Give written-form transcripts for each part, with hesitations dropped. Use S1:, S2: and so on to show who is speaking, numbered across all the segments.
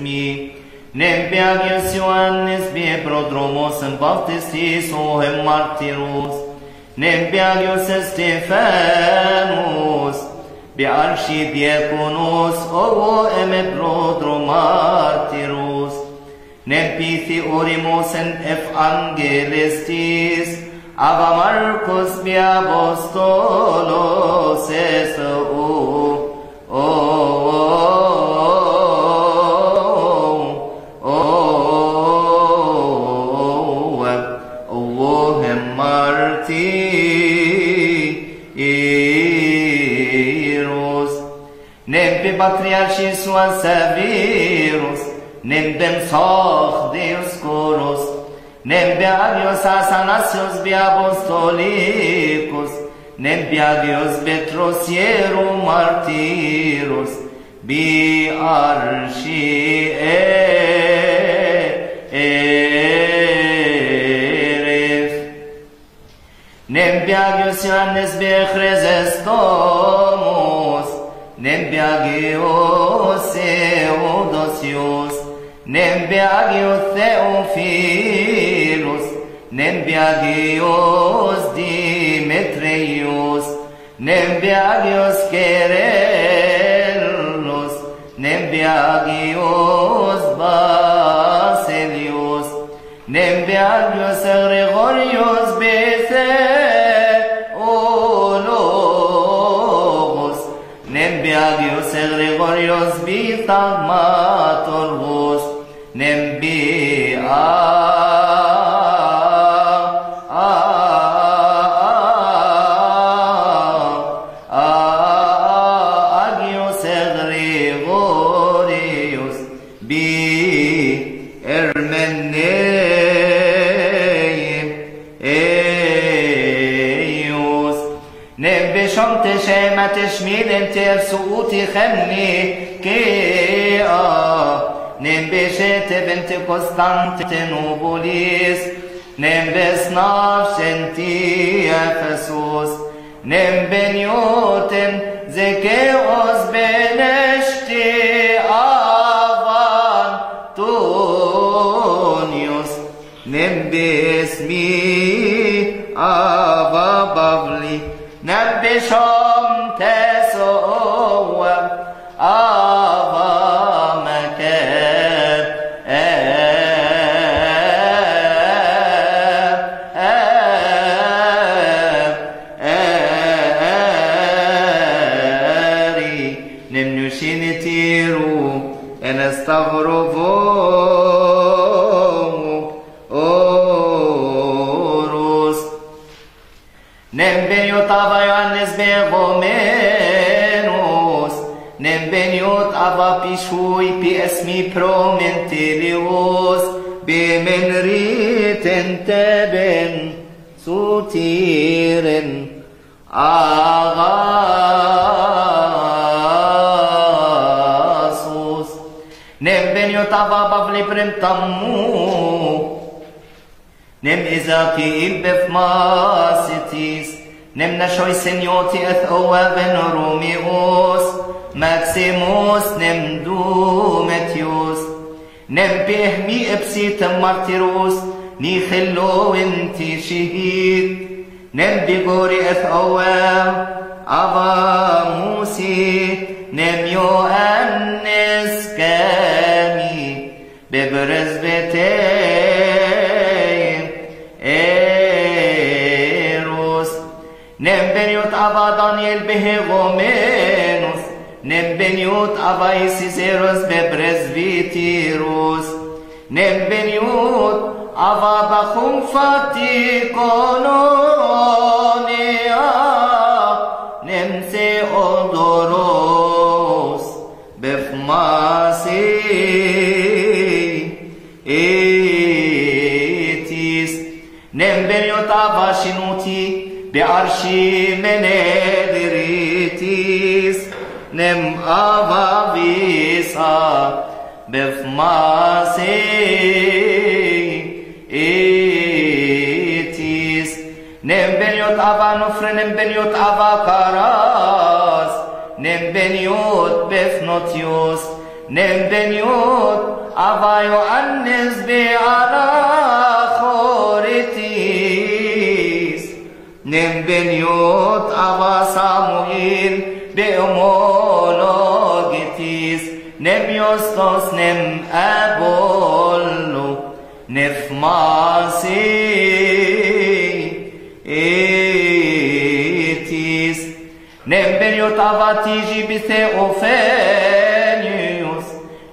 S1: Nempeagius Ioannis bie prodromos în baptistis ohem martirus, Nempeagius Stephanus, bie archidieconus ovo eme prodromartirus, Nempithi orimus en evangelistis, ava Marcus bie apostolos est Nempe patriarchis suas Severus, Nembem soch Dioscorus, Nempe agios Athanasius bi apostolicus, Nempe agios Petros hierum martirus, bi archieref. Nempe agios Ioannis bi Chrysostomus, Nempeagios Theodosius, Nempeagios Theophilus, Nempeagios Demetrius, Nempeagios Querellus, Nempeagios Basilius, Nempeagios Gregorius Nempeagios Gregorios Bitagmatorus, Nempeagios Gregorios Hermeneus, Nembeshomte Shemate Shmiden Tersuuti Chemni Kea, Nembeshete Bente Constantinopolis, Nembesnav Shenti Ephesus, Nembenioten Zekeos Beneshti Avantonius, Nembesmi Avabavli, Nembeshom Tesoa Avamaket Nemnushinitiru Enestavrovo Nembeniot ava Ioannis Begomenus, Nembeniot ava Pishui Piesmi Promentilius, Bimenriten Teben Sutiren Agasus, Nembeniot ava Bavli Premtamu, Nem Izaki Ibefmasitis, Nem Nashoi Senioti Ethoaven Romeos, Maximus Nem Dumetius, Nem Pehmi Epsitem Martirus, Nichillo Inti Shihid, Nem Bigori Ethoam, Ava Musi, Nem Ioannis Kami, Beberesbete, Nembeniot ava Daniel Behegomenus, Nembeniot ava Isiseros Bepresbitirus, Nembeniot ava Bachum Fatikononia, Nemse Odoros Befmasi Etis, Nembeniot ava Shinuti Be'arshi menediritis, Nem ava visa befmasi etis, Nem beniot ava nufre, Nem beniot ava karas, Nem beniot befnotios, Nem beniot أبا يؤنس بعلى خورتيس نم بنيوت أبا صاموئيل بأمولوجتيس نم يوستوس نم أبولو نفماسي إتيس نم بنيوت أبا تيجي بثيوفانيوس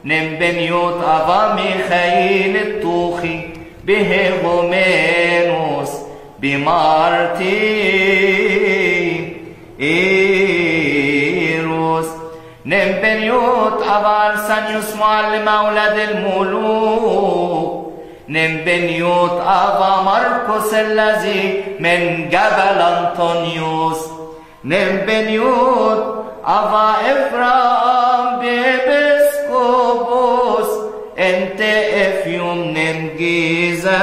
S1: نم بنيوت أبا ميخائيل الطوخي بهغومينوس بمارتي إيروس نم بنيوت أبا أرسانيوس معلم أولاد الملوك نم بنيوت أبا مرقس الذي من جبل أنطونيوس نم بنيوت أبا إفرام بيبسكوبوس انت افيوم نم جيزة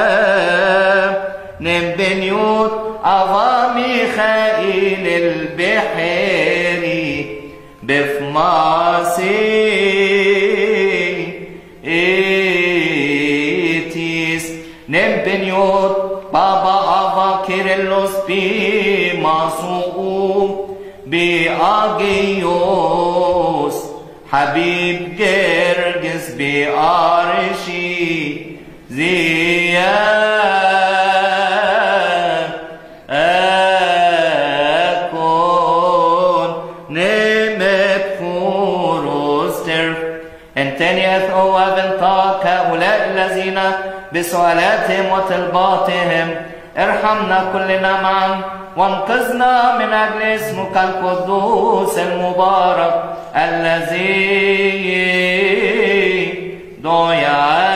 S1: نم بنيوت أبا ميخائيل البحيري بفماسي إتيس نم بنيوت بابا أبا كيرلس بماسوء بأجيوس حبيب جرجس بأرشي أكون نمت خروستر انتني أثقوا بنطاق هؤلاء الذين بسؤالاتهم وطلباتهم ارحمنا كلنا معا وانقذنا من أجل اسمك القدوس المبارك الذي دعا